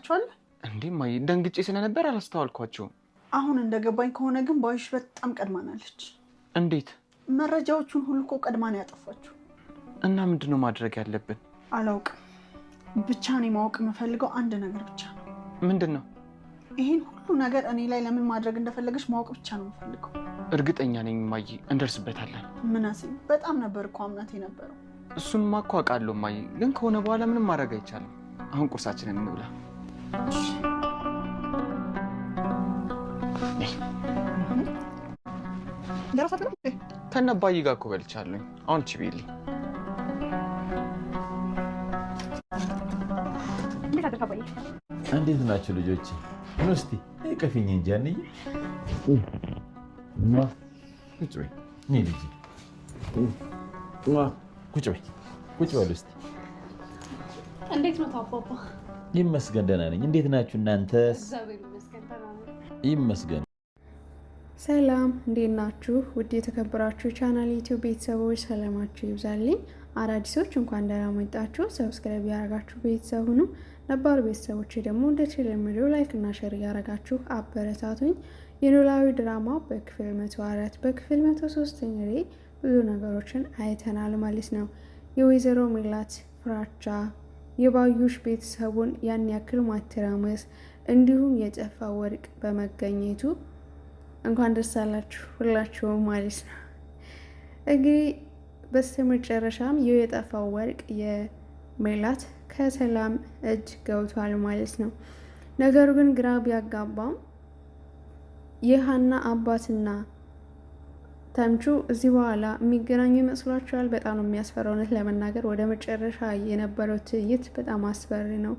ታውቃቸዋለህ? እንዴ ማይ ደንግጬ ስለነበር አላስተዋልኳቸውም። አሁን እንደገባኝ ከሆነ ግን ባዩሽ በጣም ቀድማናለች። እንዴት? መረጃዎቹን ሁሉ እኮ ቀድማን ያጠፋችው። እና ምንድነው ማድረግ ያለብን? አላውቅም። ብቻ እኔ ማወቅ የምፈልገው አንድ ነገር ብቻ ነው። ምንድነው? ይሄን ሁሉ ነገር እኔ ላይ ለምን ማድረግ እንደፈለገች ማወቅ ብቻ ነው የምፈልገው። እርግጠኛ ነኝ ማይ እንደርስበታለን። ምናሴ በጣም ነበር እኮ አምናት የነበረው። እሱን ማቋቃለሁ ማይ፣ ግን ከሆነ በኋላ ምንም ማድረግ አይቻልም። አሁን ቁርሳችንን እንብላ። ከነባይ ጋር እኮ በልቻለሁ። አሁን ቺቢሊ እንዴት ናችሁ ልጆች? ኑ እስቲ ቀፊኝ እንጂ አንዬ ቁጭ በይ። ነይ ልጄ ቁጭ በይ። ቁጭ በሉ እስቲ። እንዴት ነው አባባ? ይመስገን ደህና ነኝ። እንዴት ናችሁ እናንተ? ይመስገን። ሰላም እንዴት ናችሁ? ውድ የተከበራችሁ ቻናል ዩቲዩብ ቤተሰቦች ሰላማችሁ ይብዛልኝ። አዳዲሶች እንኳን ደህና መጣችሁ። ሰብስክራይብ ያደረጋችሁ ቤተሰብ ሁኑ። ነባር ቤተሰቦች ደግሞ እንደተለመደው ላይክ እና ሼር ያደረጋችሁ አበረታቱኝ። የኖላዊ ድራማ በክፍል 104 በክፍል 103 ላይ ብዙ ነገሮችን አይተናል ማለት ነው። የወይዘሮ ሜላት ፍራቻ፣ የባዩሽ ቤተሰቡን ያን ያክል ማተራመስ፣ እንዲሁም የጠፋ ወርቅ በመገኘቱ እንኳን ደስ አላችሁ ሁላችሁም ማለት ነው። እንግዲህ በስተመጨረሻም የጠፋው ወርቅ የሜላት ከሰላም እጅ ገብቷል ማለት ነው። ነገሩ ግን ግራ ቢያጋባም የሀና አባትና ተምቹ እዚህ በኋላ የሚገናኙ ይመስሏቸዋል። በጣም ነው የሚያስፈራው። እውነት ለመናገር ወደ መጨረሻ የነበረው ትዕይንት በጣም አስፈሪ ነው።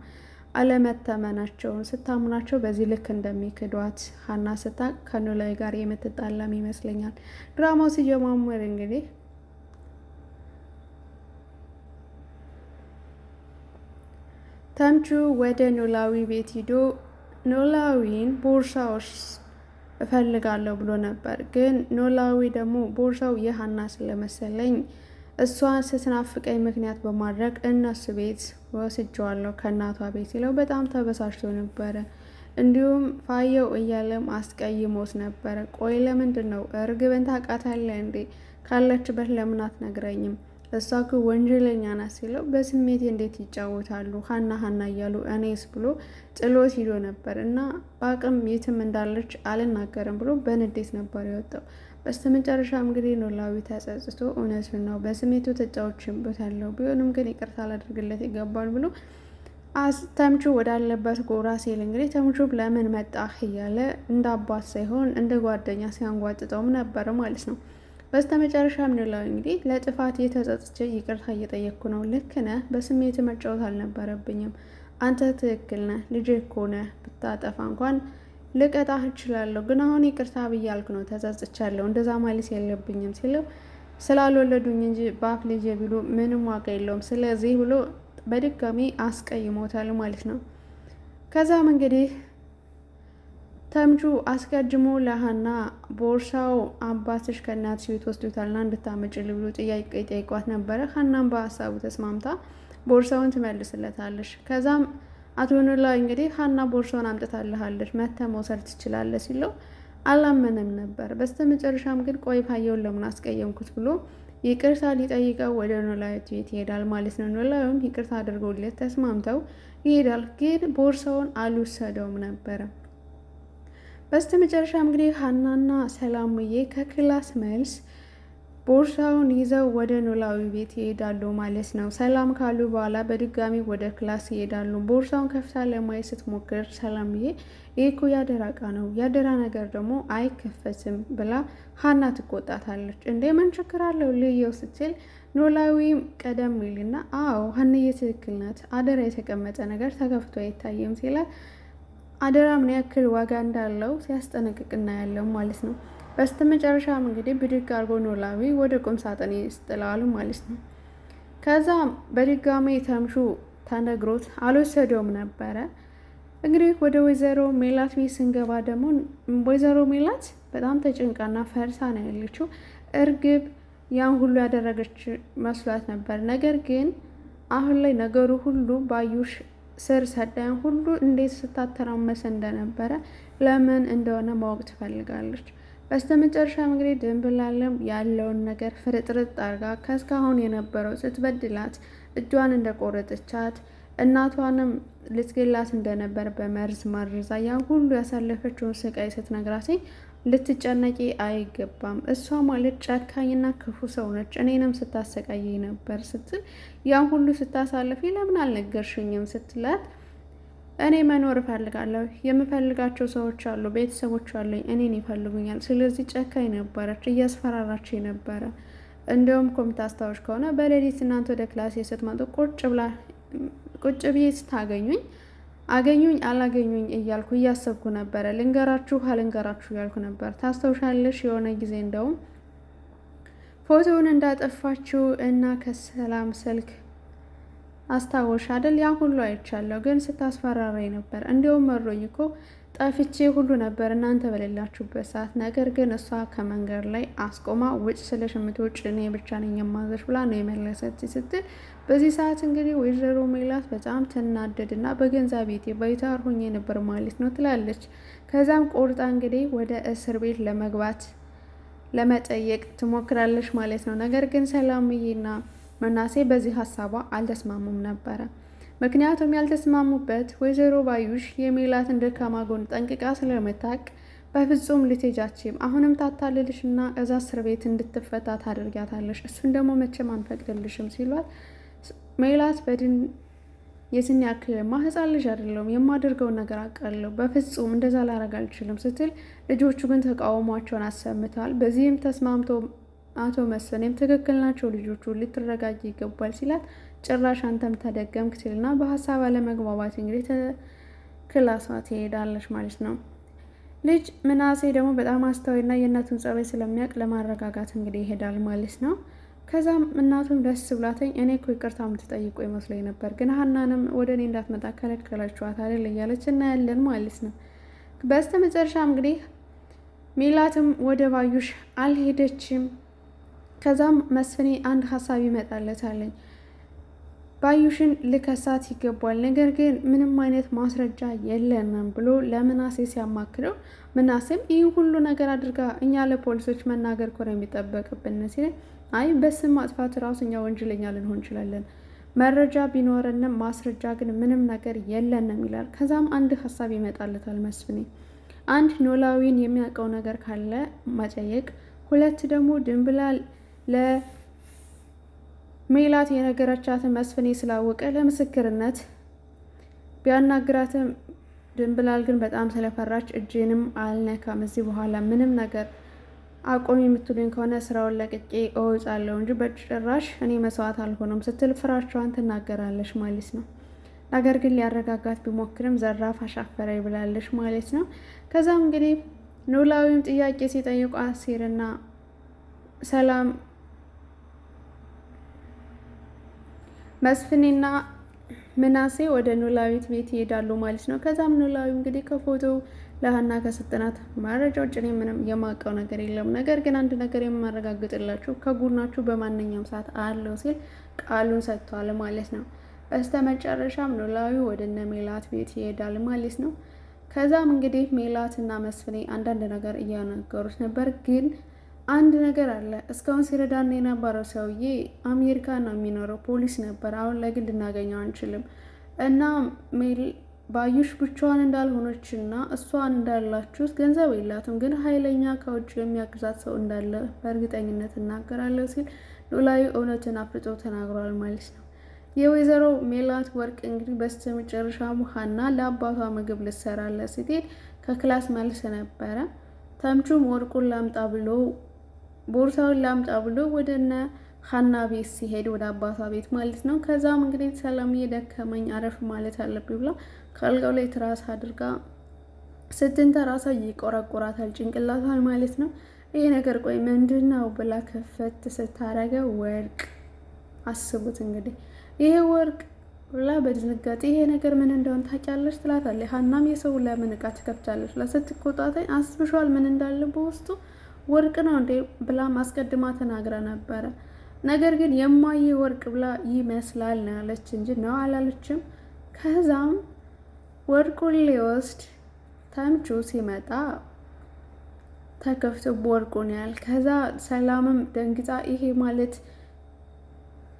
አለመተመናቸውን ስታምናቸው በዚህ ልክ እንደሚክዷት ሀና ስታቅ ከኖላዊ ጋር የምትጣላም ይመስለኛል። ድራማው ሲጀማመር እንግዲህ ተምቹ ወደ ኖላዊ ቤት ሂዶ ኖላዊን ቦርሳዎች እፈልጋለሁ ብሎ ነበር። ግን ኖላዊ ደግሞ ቦርሳው የሀና ስለመሰለኝ እሷን ስትናፍቀኝ ምክንያት በማድረግ እነሱ ቤት ወስጀዋለሁ ከእናቷ ቤት ሲለው በጣም ተበሳጭቶ ነበረ። እንዲሁም ፋየው እያለም አስቀይሞት ነበረ። ቆይ ለምንድን ነው እርግብን ታውቃታለህ እንዴ? ካለችበት ለምን አትነግረኝም? እሷ እኮ ወንጀለኛ ናት ሲለው በስሜቴ እንዴት ይጫወታሉ ሀና ሀና እያሉ እኔስ ብሎ ጥሎት ሂዶ ነበር እና በአቅም የትም እንዳለች አልናገርም ብሎ በንዴት ነበር የወጣው። በስተመጨረሻ እንግዲህ ኖላዊ ተጸጽቶ እውነቱን ነው በስሜቱ ተጫውቼበታለሁ፣ ቢሆንም ግን ይቅርታ ላደርግለት ይገባል ብሎ ተምቹ ወዳለበት ጎራ ሲል እንግዲህ ተምቹ ለምን መጣህ እያለ እንደ አባት ሳይሆን እንደ ጓደኛ ሲያንጓጥጠውም ነበር ማለት ነው። በስተመጨረሻም ኖላዊ እንግዲህ ለጥፋት የተጸጸተ ይቅርታ እየጠየቅኩ ነው፣ ልክ ነህ፣ በስሜት መጫወት አልነበረብኝም፣ አንተ ትክክል ነህ፣ ልጅ እኮ ነህ፣ ብታጠፋ እንኳን ልቀጣህ እችላለሁ፣ ግን አሁን ይቅርታ ብያልክ ነው፣ ተጸጽቻለሁ፣ እንደዛ ማለት የለብኝም ሲለው ስላልወለዱኝ እንጂ በአፍ ልጄ ቢሉ ምንም ዋጋ የለውም፣ ስለዚህ ብሎ በድጋሚ አስቀይሞታል ማለት ነው። ከዛም እንግዲህ ተምቹ አስቀድሞ ለሀና ቦርሳው አባትሽ ከእናትሽ ቤት ወስዶታልና እንድታመጭል ብሎ ጥያቄ ጠይቋት ነበረ። ሀናም በሀሳቡ ተስማምታ ቦርሳውን ትመልስለታለች። ከዛም አቶ ኖላዊ እንግዲህ ሀና ቦርሳውን አምጥታልሃለች መተህ መውሰድ ትችላለህ ሲለው አላመነም ነበር። በስተመጨረሻም ግን ቆይ ፋየውን ለምን አስቀየምኩት ብሎ ይቅርታ ሊጠይቀው ወደ ኖላዊ ቤት ይሄዳል ማለት ነው። ኖላዊም ይቅርታ አድርጎለት ተስማምተው ይሄዳል። ግን ቦርሳውን አልወሰደውም ነበረ። በስተመጨረሻ እንግዲህ ሀናና ሰላምዬ ከክላስ መልስ ቦርሳውን ይዘው ወደ ኖላዊ ቤት ይሄዳሉ ማለት ነው። ሰላም ካሉ በኋላ በድጋሚ ወደ ክላስ ይሄዳሉ። ቦርሳውን ከፍታ ለማየት ስትሞክር ሰላምዬ ይህ እኮ ያደራ ዕቃ ነው፣ ያደራ ነገር ደግሞ አይከፈትም ብላ ሀና ትቆጣታለች። እንዴ ምን ችግር አለው ልየው ስትል ኖላዊም ቀደም ይልና አዎ ሀንዬ ትክክል ናት፣ አደራ የተቀመጠ ነገር ተከፍቶ አይታይም ሲላል አደራ ምን ያክል ዋጋ እንዳለው ሲያስጠነቅቅ እናያለን ማለት ነው። በስተመጨረሻም እንግዲህ ብድግ አድርጎ ኖላዊ ወደ ቁም ሳጥን ይስጥላሉ ማለት ነው። ከዛ በድጋሚ ተምቹ ተነግሮት አልወሰደውም ነበረ። እንግዲህ ወደ ወይዘሮ ሜላት ቤት ስንገባ ደግሞ ወይዘሮ ሜላት በጣም ተጨንቃና ፈርሳ ነው ያለችው። እርግብ ያን ሁሉ ያደረገች መስሏት ነበር። ነገር ግን አሁን ላይ ነገሩ ሁሉ ባዩሽ ስር ሰዳይን ሁሉ እንዴት ስታተራመሰ እንደነበረ ለምን እንደሆነ ማወቅ ትፈልጋለች። በስተመጨረሻም እንግዲህ ድንብላልም ያለውን ነገር ፍርጥርጥ አርጋ ከእስካሁን የነበረው ስትበድላት እጇን እንደቆረጠቻት እናቷንም ልትገላት እንደነበር በመርዝ ማርዛ ያን ሁሉ ያሳለፈችውን ስቃይ ስትነግራት ልትጨነቂ አይገባም፣ እሷ ማለት ጨካኝና ክፉ ሰው ነች፣ እኔንም ስታሰቃይ ነበር ስትል ያን ሁሉ ስታሳልፊ ለምን አልነገርሽኝም ስትላት እኔ መኖር እፈልጋለሁ፣ የምፈልጋቸው ሰዎች አሉ፣ ቤተሰቦች አሉኝ፣ እኔን ይፈልጉኛል። ስለዚህ ጨካኝ ነበረች፣ እያስፈራራች ነበረ። እንዲሁም ከምታስታውሽ ከሆነ በሌሊት እናንተ ወደ ክላሴ ስትመጡ ቁጭ ብዬ ስታገኙኝ አገኙኝ አላገኙኝ እያልኩ እያሰብኩ ነበረ። ልንገራችሁ አልንገራችሁ እያልኩ ነበር። ታስታውሻለሽ? የሆነ ጊዜ እንደውም ፎቶውን እንዳጠፋችው እና ከሰላም ስልክ አስታወሽ አይደል? ያ ሁሉ አይቻለሁ፣ ግን ስታስፈራራኝ ነበር። እንዲሁም መሮኝ እኮ ጠፍቼ ሁሉ ነበር እናንተ በሌላችሁበት ሰዓት። ነገር ግን እሷ ከመንገድ ላይ አስቆማ ውጭ ስለሽ የምትወጭ እኔ ብቻ ነኝ የማዘሽ ብላ ነው የመለሰች ስትል በዚህ ሰዓት እንግዲህ ወይዘሮ ሜላት በጣም ትናደድና በገንዛ ቤቴ ባይታር ሆኜ ነበር ማለት ነው ትላለች። ከዛም ቆርጣ እንግዲህ ወደ እስር ቤት ለመግባት ለመጠየቅ ትሞክራለች ማለት ነው። ነገር ግን ሰላምዬና መናሴ በዚህ ሀሳቧ አልተስማሙም ነበረ። ምክንያቱም ያልተስማሙበት ወይዘሮ ባዩሽ የሜላትን ደካማ ጎን ጠንቅቃ ስለምታውቅ በፍጹም ልትሄጃችም አሁንም ታታልልሽና እዛ እስር ቤት እንድትፈታ ታደርጊያታለሽ፣ እሱን ደግሞ መቼም አንፈቅድልሽም ሲሏት ሜላት በድን የትን ያክልማ ህፃን ልጅ አይደለሁም፣ የማደርገውን ነገር አውቃለሁ፣ በፍጹም እንደዛ ላረግ አልችልም ስትል ልጆቹ ግን ተቃውሟቸውን አሰምተዋል። በዚህም ተስማምቶ አቶ መስፍኔም ትክክል ናቸው ልጆቹ ልትረጋጅ ይገባል ሲላት ጭራሽ አንተም ተደገምክ ሲልና በሀሳብ አለመግባባት እንግዲህ ክላሷ ትሄዳለች ማለት ነው። ልጅ ምናሴ ደግሞ በጣም አስተዋይና የእናቱን ጸባይ ስለሚያውቅ ለማረጋጋት እንግዲህ ይሄዳል ማለት ነው። ከዛም እናቱም ደስ ብላተኝ እኔ እኮ ይቅርታ የምትጠይቁ ይመስለኝ ነበር፣ ግን ሀናንም ወደ እኔ እንዳትመጣ ከለከለችዋት አይደል እያለች እናያለን ማለት ነው። በስተ መጨረሻም እንግዲህ ሜላትም ወደ ባዩሽ አልሄደችም። ከዛም መስፍኔ አንድ ሀሳብ ይመጣለታለኝ። ባዩሽን ልከሳት ይገባል፣ ነገር ግን ምንም አይነት ማስረጃ የለንም ብሎ ለምናሴ ሲያማክረው ምናሴም ይህ ሁሉ ነገር አድርጋ እኛ ለፖሊሶች መናገር እኮ ነው የሚጠበቅብን ሲል አይ በስም ማጥፋት ራሱ እኛ ወንጀለኛ ልንሆን እንችላለን፣ መረጃ ቢኖረንም ማስረጃ ግን ምንም ነገር የለንም ይላል። ከዛም አንድ ሀሳብ ይመጣለታል መስፍኔ፣ አንድ ኖላዊን የሚያውቀው ነገር ካለ መጠየቅ፣ ሁለት ደግሞ ድንብላል ሜላት የነገረቻትን መስፍኔ ስላወቀ ለምስክርነት ቢያናግራትም ድንብላል ግን በጣም ስለፈራች እጄንም አልነካም፣ እዚህ በኋላ ምንም ነገር አቆም የምትሉኝ ከሆነ ስራውን ለቅቄ እወጣለሁ እንጂ በጭራሽ እኔ መስዋዕት አልሆነም ስትል ፍራቿን ትናገራለች ማለት ነው። ነገር ግን ሊያረጋጋት ቢሞክርም ዘራፍ አሻፈረኝ ብላለች ማለት ነው። ከዛም እንግዲህ ኖላዊም ጥያቄ ሲጠይቁ አሲርና ሰላም መስፍኔና ምናሴ ወደ ኖላዊት ቤት ይሄዳሉ ማለት ነው። ከዛም ኖላዊ እንግዲህ ከፎቶ ለሀና ከሰጠናት መረጃ ውጭ እኔ ምንም የማውቀው ነገር የለም፣ ነገር ግን አንድ ነገር የማረጋግጥላችሁ ከጎናችሁ በማንኛውም ሰዓት አለው ሲል ቃሉን ሰጥቷል ማለት ነው። በስተ መጨረሻም ኖላዊ ወደ እነ ሜላት ቤት ይሄዳል ማለት ነው። ከዛም እንግዲህ ሜላትና መስፍኔ አንዳንድ ነገር እያናገሩት ነበር። ግን አንድ ነገር አለ። እስካሁን ሲረዳን የነበረው ሰውዬ አሜሪካ ነው የሚኖረው፣ ፖሊስ ነበር። አሁን ላይ ግን ልናገኘው አንችልም እና ባዩሽ ብቻዋን እንዳልሆነች እና እሷን እንዳላችሁት ገንዘብ የላትም፣ ግን ኃይለኛ ከውጭ የሚያግዛት ሰው እንዳለ በእርግጠኝነት እናገራለሁ ሲል ኖላዊ እውነትን አፍርጦ ተናግሯል ማለት ነው። የወይዘሮ ሜላት ወርቅ እንግዲህ በስተመጨረሻ ሀና ለአባቷ ምግብ ልትሰራለት ስትሄድ ከክላስ መልስ ነበረ። ተምቹም ወርቁን ላምጣ ብሎ ቦርሳውን ላምጣ ብሎ ወደ እነ ሀና ቤት ሲሄድ ወደ አባቷ ቤት ማለት ነው። ከዛም እንግዲህ ሰላምዬ ደከመኝ አረፍ ማለት አለብኝ ብላ ከአልጋው ላይ ትራስ አድርጋ ስትንተራሳ ይቆረቆራታል ጭንቅላቷን ማለት ነው። ይሄ ነገር ቆይ ምንድን ነው ብላ ከፈት ስታረገው ወርቅ፣ አስቡት እንግዲህ ይሄ ወርቅ ብላ በድንጋጤ ይሄ ነገር ምን እንደሆነ ታውቂያለሽ ትላታለች። ሀናም የሰው ለምን እቃ ትከፍቻለች ብላ ስትቆጣጠኝ አስብሿል ምን እንዳለ በውስጡ ወርቅ ነው እንዴ ብላ ማስቀድማ ተናግራ ነበረ። ነገር ግን የማየ ወርቅ ብላ ይመስላል ነው ያለች እንጂ ነው አላለችም። ከዛም ወርቁን ሊወስድ ተምቹ ሲመጣ ተከፍቶ ወርቁን ያህል። ከዛ ሰላምም ደንግጣ ይሄ ማለት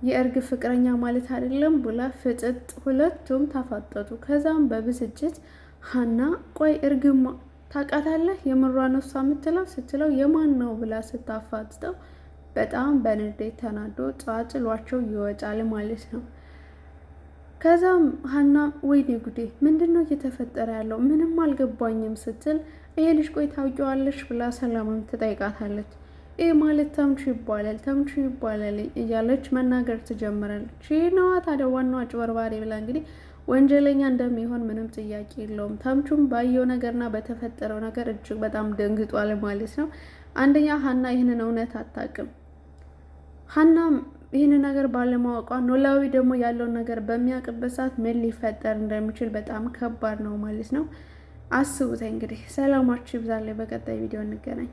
የእርግብ ፍቅረኛ ማለት አይደለም ብላ ፍጥጥ፣ ሁለቱም ተፋጠጡ። ከዛም በብስጭት ሀና ቆይ እርግብ ታውቃታለህ? የምሯን እሷ የምትለው ስትለው የማን ነው ብላ ስታፋጥጠው በጣም በንዴት ተናዶ ጫጭሏቸው ይወጣል ማለት ነው። ከዛም ሀና ወይኔ ጉዴ ምንድን ነው እየተፈጠረ ያለው? ምንም አልገባኝም ስትል ይሄ ልጅ ቆይ ታውቂዋለሽ ብላ ሰላምም ትጠይቃታለች። ይህ ማለት ተምቹ ይባላል እያለች መናገር ትጀምራለች። ይህ ነዋ ታዲያ ዋናው አጭበርባሪ ብላ እንግዲህ ወንጀለኛ እንደሚሆን ምንም ጥያቄ የለውም። ተምቹም ባየው ነገርና በተፈጠረው ነገር እጅግ በጣም ደንግጧል ማለት ነው። አንደኛ ሀና ይህንን እውነት አታውቅም። ሀናም ይህንን ነገር ባለማወቋ ኖላዊ ደግሞ ያለውን ነገር በሚያውቅበት ሰዓት ምን ሊፈጠር እንደሚችል በጣም ከባድ ነው ማለት ነው። አስቡት እንግዲህ። ሰላማችሁ ይብዛልኝ። በቀጣይ ቪዲዮ እንገናኝ።